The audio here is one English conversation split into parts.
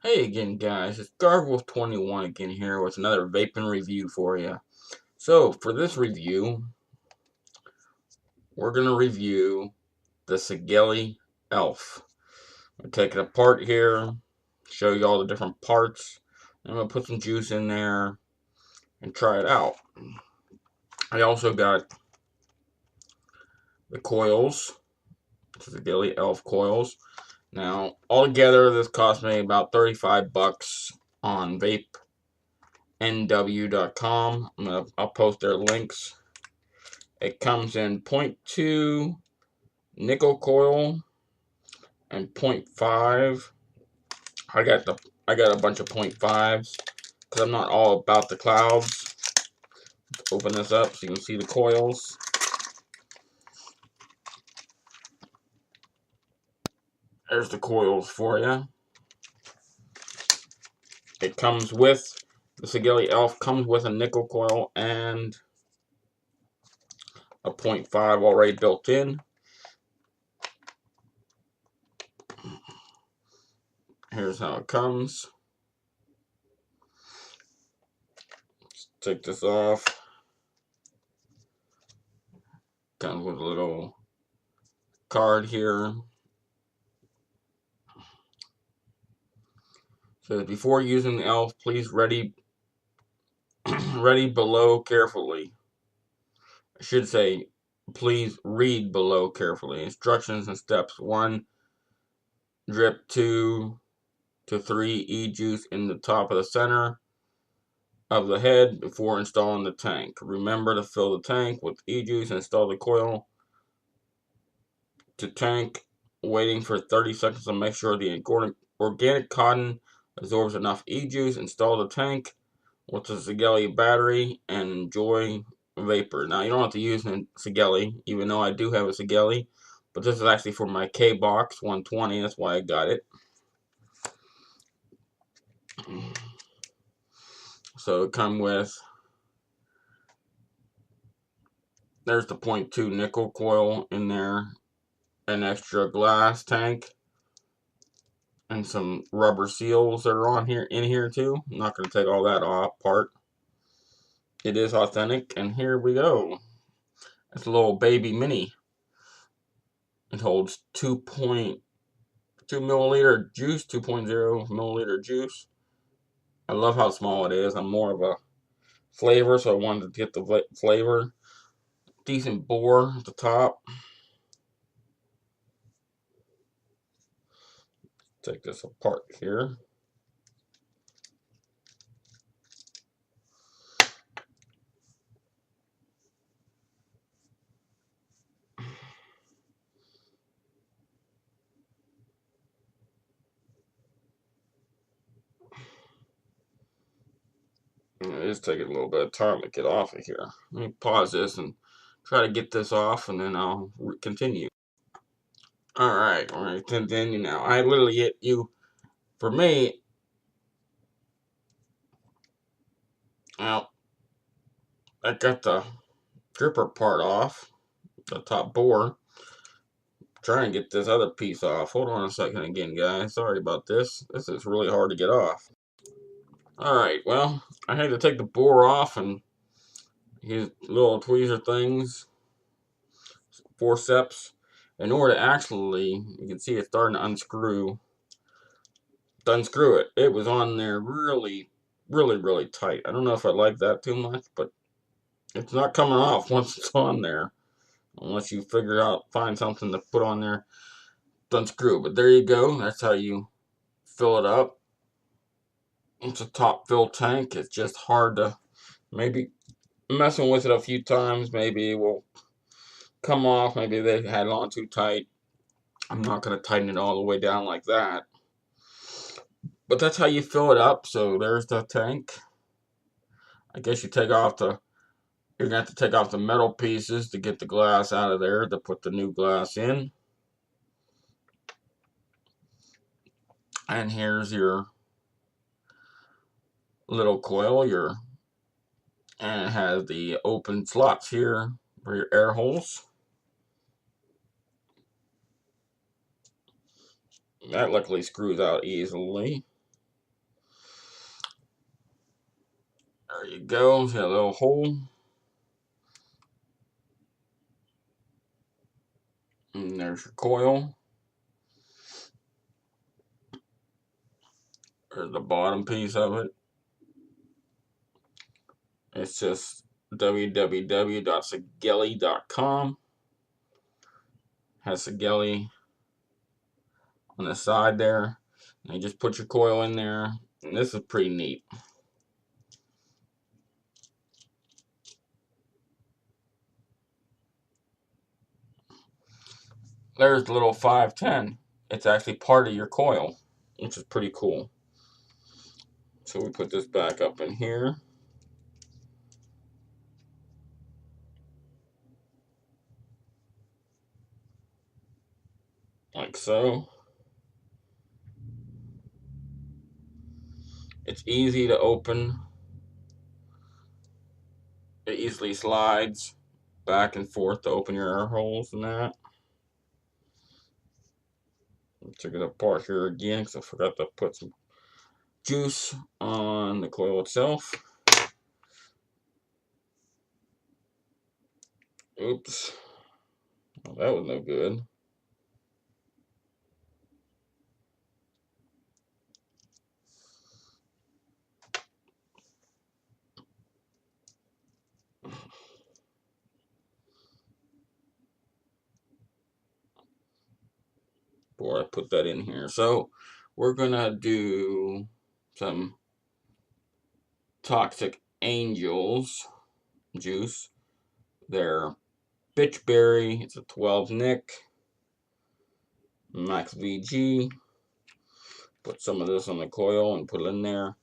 Hey again, guys, it's Gargoyle21 again here with another vaping review for you. So, for this review, we're going to review the SIGELEI Elf. I'm going to take it apart here, show you all the different parts. I'm going to put some juice in there and try it out. I also got the coils, SIGELEI Elf coils. Now, altogether, this cost me about 35 bucks on vapenw.com. I'll post their links. It comes in 0.2 nickel coil and 0.5. I got a bunch of 0.5s because I'm not all about the clouds. Let's open this up so you can see the coils. There's the coils for you. It comes with the SIGELEI Elf comes with a nickel coil and a 0.5 already built in. Here's how it comes. Let's take this off. Comes with a little card here. Says before using the Elf, please ready below carefully. I should say, please read below carefully. Instructions and steps. 1. Drip 2 to 3 e-juice in the top of the center of the head before installing the tank. Remember to fill the tank with e-juice and install the coil to tank, waiting for 30 seconds to make sure the organic cotton absorbs enough e-juice. Install the tank with the SIGELEI battery and enjoy vapor. Now, you don't have to use a SIGELEI, even though I do have a SIGELEI, but this is actually for my K-Box 120. That's why I got it. So it come with, there's the 0.2 nickel coil in there, an extra glass tank, and some rubber seals that are on here in here too. I'm not going to take all that off part. It is authentic, and here we go. It's a little baby mini. It holds 2.2 milliliter juice, 2.0 milliliter juice. I love how small it is. I'm more of a flavor, so I wanted to get the flavor. Decent bore at the top. Take this apart here. It is taking a little bit of time to get off of here. Let me pause this and try to get this off, and then I'll continue. Alright, we're going to continue now. I literally hit you. For me, well, I got the gripper part off, the top bore. Trying to get this other piece off. Hold on a second again, guys. Sorry about this. This is really hard to get off. Alright, well, I had to take the bore off and use little tweezer things, forceps, in order to actually, you can see it's starting to unscrew. To unscrew it. It was on there really, really, really tight. I don't know if I like that too much, but it's not coming off once it's on there. Unless you find something to put on there to unscrew. But there you go. That's how you fill it up. It's a top fill tank. It's just hard to, maybe messing with it a few times, maybe it will come off. Maybe they had it on too tight. I'm not going to tighten it all the way down like that. But that's how you fill it up. So there's the tank. I guess you're going to have to take off the metal pieces to get the glass out of there to put the new glass in. And here's your little coil, and it has the open slots here for your air holes. That luckily screws out easily. There you go. See a little hole. And there's your coil. There's the bottom piece of it. It's just www.sigelei.com. Has SIGELEI on the side there. And you just put your coil in there. And this is pretty neat. There's the little 510. It's actually part of your coil, which is pretty cool. So we put this back up in here. Like so. It's easy to open. It easily slides back and forth to open your air holes and that. Took it apart here again because I forgot to put some juice on the coil itself. Oops. Well, that was no good. Before I put that in here. So we're gonna do some Toxic Angels juice. They're Bitchberry. It's a 12 Nick. Max VG. Put some of this on the coil and put it in there.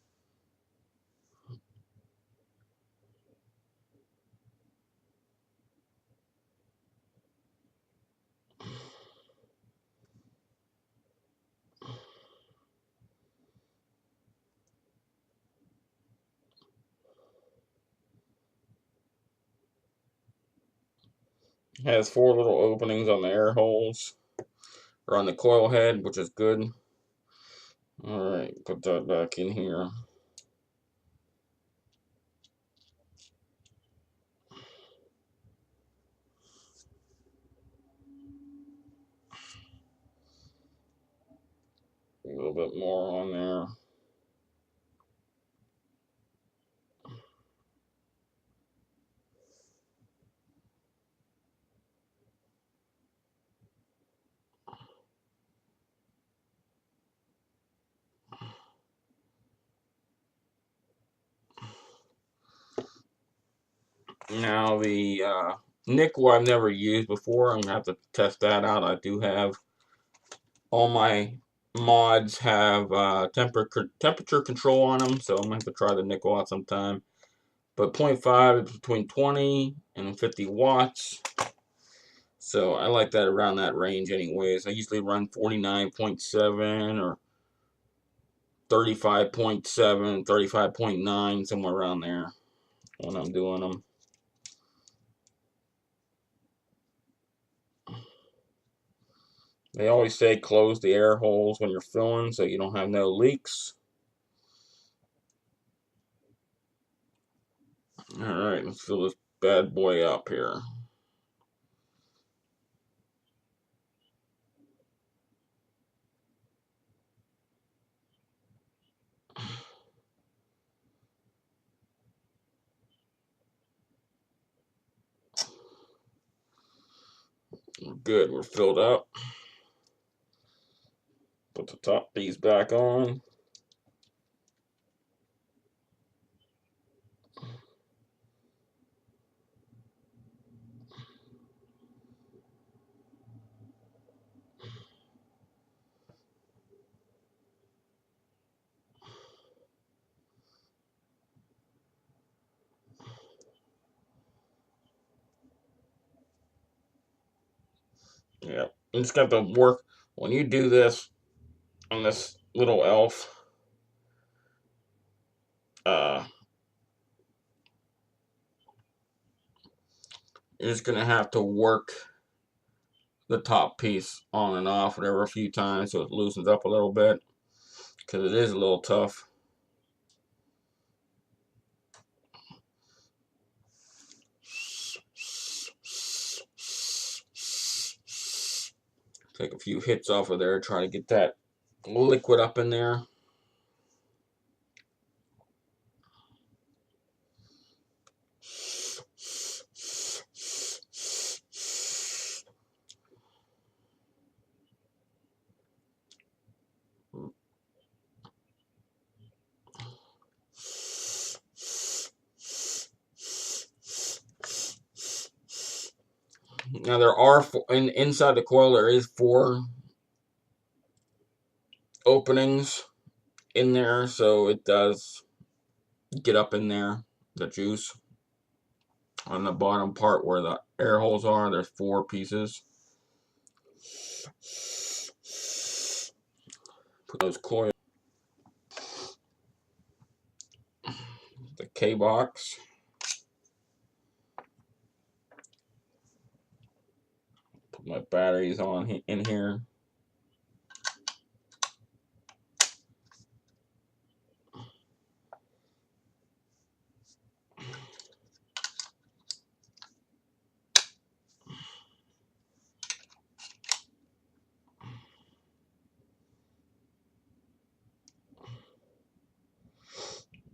It has 4 little openings on the air holes, or on the coil head, which is good. Alright, put that back in here. A little bit more on there. Now the nickel I've never used before. I'm going to have to test that out. I do have all my mods have temperature control on them, so I'm going to have to try the nickel out sometime. But 0.5 is between 20 and 50 watts. So I like that around that range anyways. I usually run 49.7 or 35.7, 35.9, somewhere around there when I'm doing them. They always say close the air holes when you're filling so you don't have no leaks. Alright, let's fill this bad boy up here. Good, we're filled up. Put the top piece back on. Yeah, you just got to work. When you do this on this little elf, you're just going to have to work the top piece on and off whatever a few times so it loosens up a little bit, because it is a little tough. Take a few hits off of there, try to get that liquid up in there. Now there are inside the coil there is 4 openings in there, so it does get up in there, the juice. On the bottom part where the air holes are, there's 4 pieces. Put those coils. The K box. Put my batteries on in here.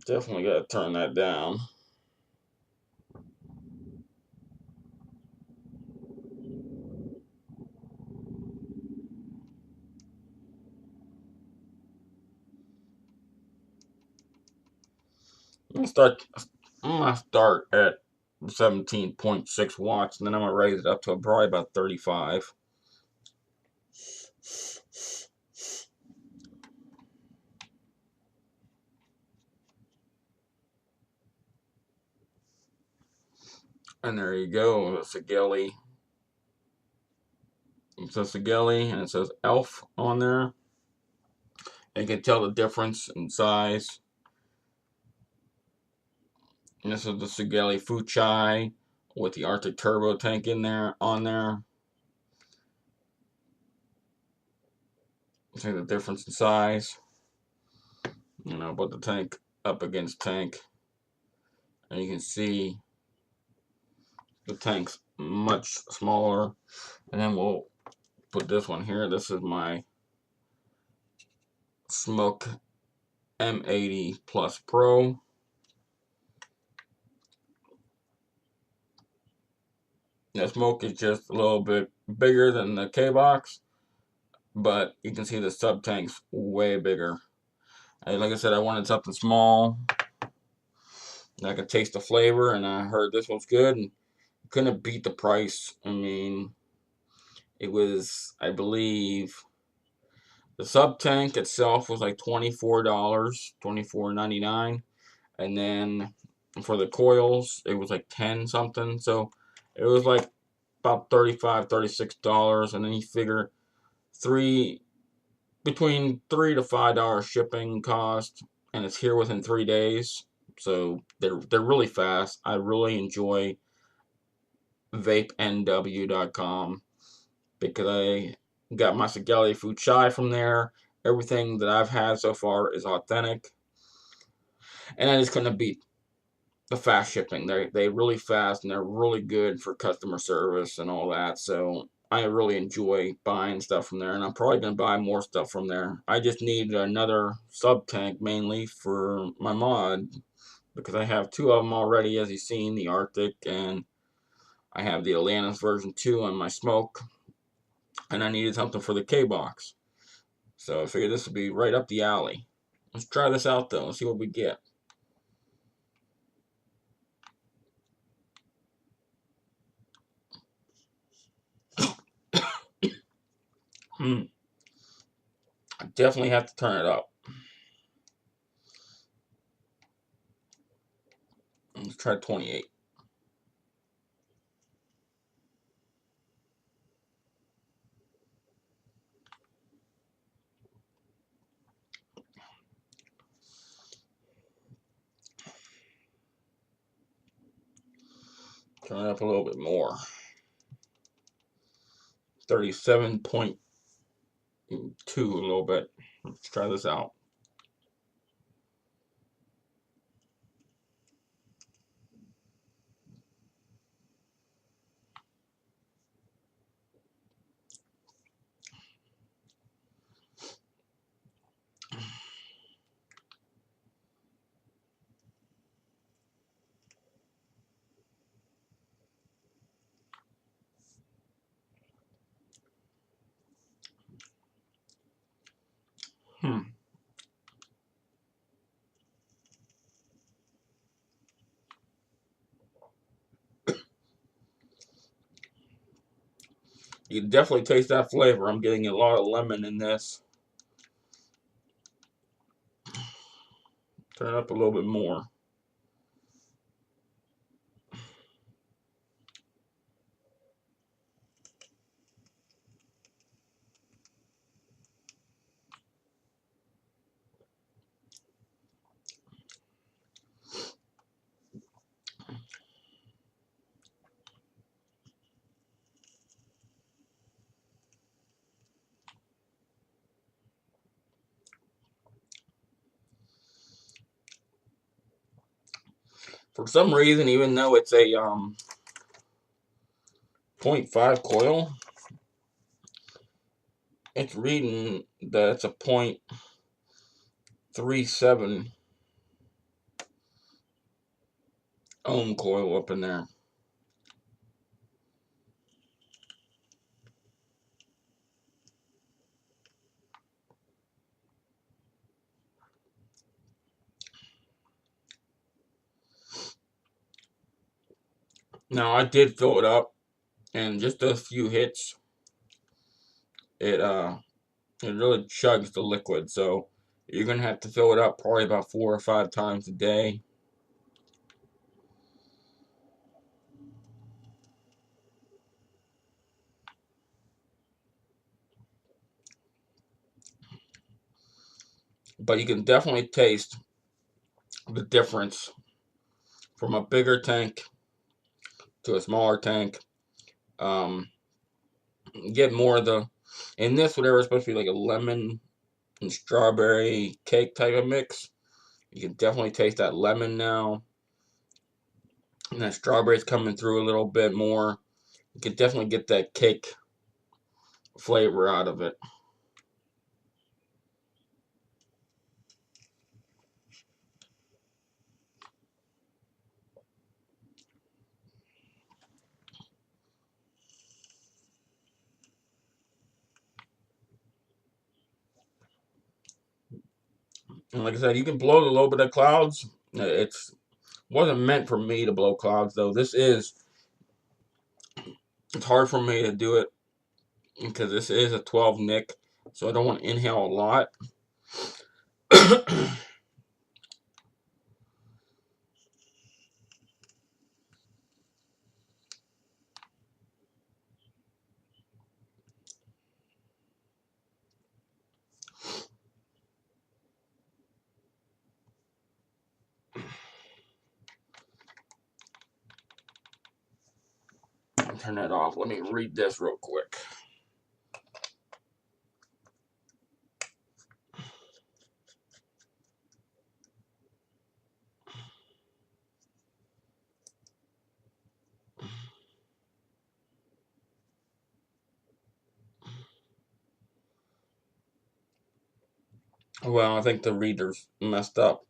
Definitely got to turn that down. I'm gonna start at 17.6 watts, and then I'm gonna raise it up to probably about 35. And there you go, the SIGELEI. It says SIGELEI and it says ELF on there. And you can tell the difference in size. And this is the SIGELEI Fuchai with the Arctic Turbo tank in there, on there. See the difference in size. You know, put the tank up against tank, and you can see the tank's much smaller. And then we'll put this one here. This is my Smoke M80 Plus Pro. The Smoke is just a little bit bigger than the K-Box, but you can see the sub tank's way bigger. And like I said, I wanted something small. I could taste the flavor, and I heard this one's good, and couldn't beat the price. I mean, it was, I believe, the sub tank itself was like $24, $24.99, and then for the coils, it was like 10 something. So it was like about $35, $36, and then you figure between $3 to $5 shipping cost, and it's here within 3 days. So they're really fast. I really enjoy vapenw.com because I got my SIGELEI Fuchai from there. Everything that I've had so far is authentic, and I just couldn't beat the fast shipping. They're really fast, and they're really good for customer service and all that. So I really enjoy buying stuff from there, and I'm probably gonna buy more stuff from there. I just need another sub tank mainly for my mod because I have 2 of them already, as you've seen, the Arctic, and I have the Atlantis version 2 on my Smoke, and I needed something for the K-Box. So I figured this would be right up the alley. Let's try this out though, and see what we get. I definitely have to turn it up. Let's try 28. Turn it up a little bit more. 37.2 a little bit. Let's try this out. You can definitely taste that flavor. I'm getting a lot of lemon in this. Turn it up a little bit more. For some reason, even though it's a 0.5 coil, it's reading that it's a 0.37 ohm coil up in there. Now I did fill it up, and just a few hits, it really chugs the liquid. So you're gonna have to fill it up probably about 4 or 5 times a day. But you can definitely taste the difference from a bigger tank to a smaller tank. Um, get more of the, in this, whatever is supposed to be like a lemon and strawberry cake type of mix. You can definitely taste that lemon now. And that strawberry's coming through a little bit more. You can definitely get that cake flavor out of it. And like I said, you can blow a little bit of clouds. It's wasn't meant for me to blow clouds though. It's hard for me to do it because this is a 12 nick, so I don't want to inhale a lot. Turn that off. Let me read this real quick. Well, I think the reader's messed up,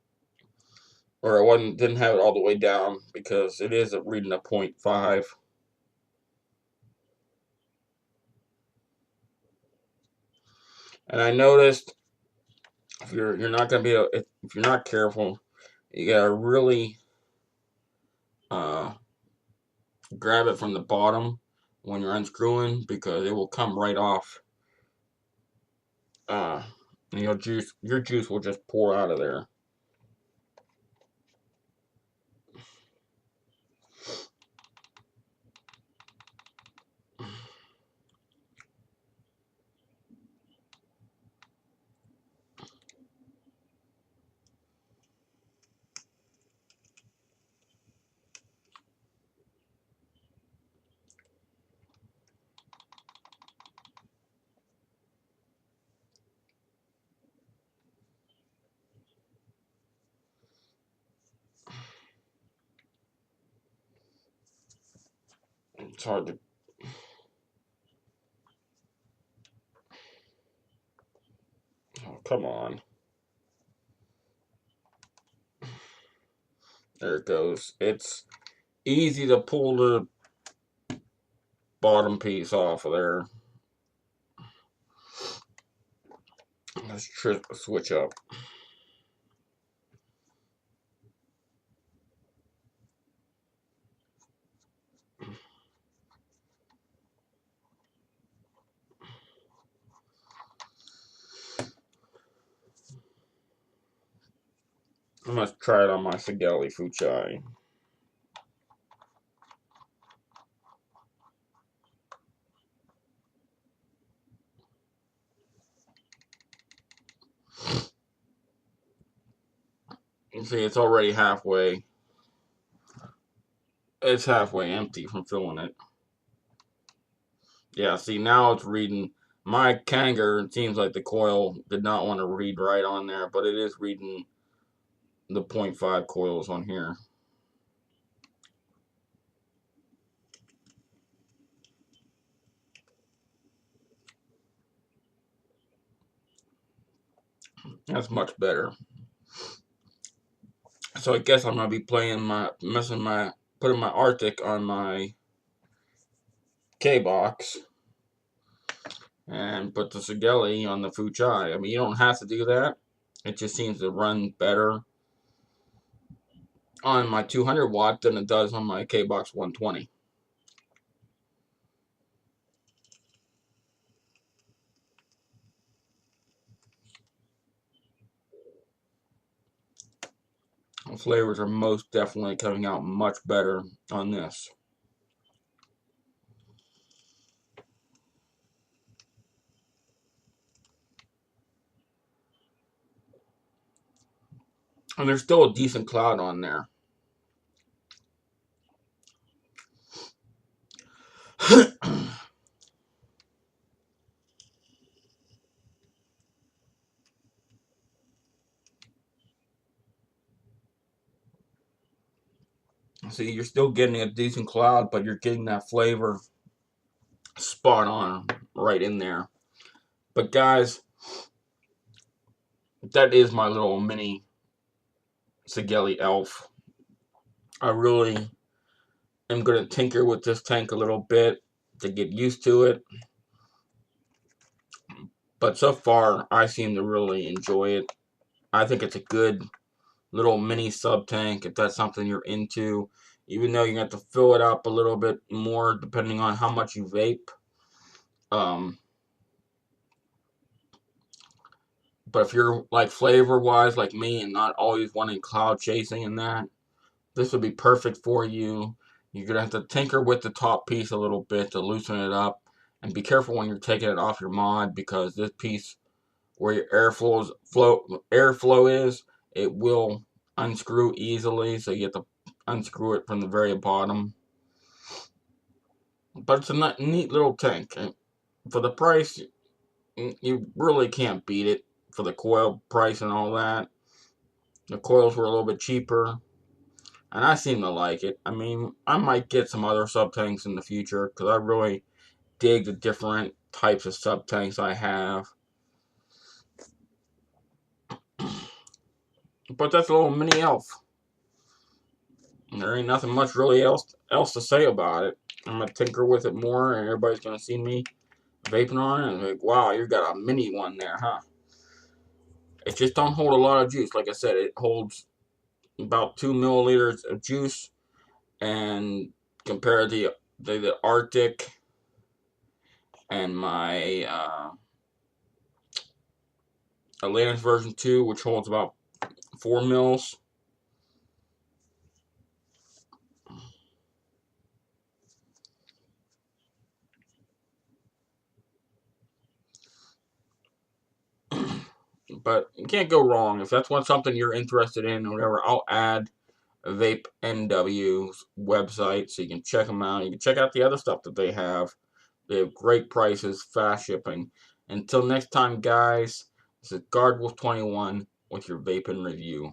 or it wasn't didn't have it all the way down because it is reading a 0.5. And I noticed if you're not gonna be if you're not careful, you gotta really uh, grab it from the bottom when you're unscrewing because it will come right off. Uh, and your juice will just pour out of there. It's hard to. Oh, come on. There it goes. It's easy to pull the bottom piece off of there. Let's switch up. I'm going to try it on my SIGELEI Fuchai. You see, it's already halfway. It's halfway empty from filling it. Yeah, see, now it's reading. My Kanger, it seems like the coil did not want to read right on there, but it is reading the 0.5 coils on here. That's much better. So I guess I'm gonna be putting my Arctic on my K box and put the SIGELEI on the Fuchai. I mean, you don't have to do that. It just seems to run better on my 200 watt than it does on my K box 120. The flavors are most definitely coming out much better on this. And there's still a decent cloud on there. See, you're still getting a decent cloud, but you're getting that flavor spot on right in there. But guys, that is my little mini SIGELEI Elf. I really am going to tinker with this tank a little bit to get used to it. But so far, I seem to really enjoy it. I think it's a good little mini sub tank if that's something you're into. Even though you have to fill it up a little bit more depending on how much you vape. But if you're like flavor wise like me and not always wanting cloud chasing and that, this would be perfect for you. You're going to have to tinker with the top piece a little bit to loosen it up. And be careful when you're taking it off your mod, because this piece where your airflow is, it will unscrew easily. So you have to unscrew it from the very bottom. But it's a neat little tank. And for the price, you really can't beat it for the coil price and all that. The coils were a little bit cheaper, and I seem to like it. I mean, I might get some other sub tanks in the future because I really dig the different types of sub tanks I have. But that's a little mini elf. There ain't nothing much really else to say about it. I'm gonna tinker with it more, and everybody's gonna see me vaping on it and like, wow, you got a mini one there, huh? It just don't hold a lot of juice. Like I said, it holds about 2 milliliters of juice, and compared to the Arctic and my Atlantis version 2, which holds about 4 mils. But you can't go wrong. If that's something you're interested in or whatever, I'll add Vape NW's website so you can check them out. You can check out the other stuff that they have. They have great prices, fast shipping. Until next time, guys, this is GuardWolf21 with your vaping review.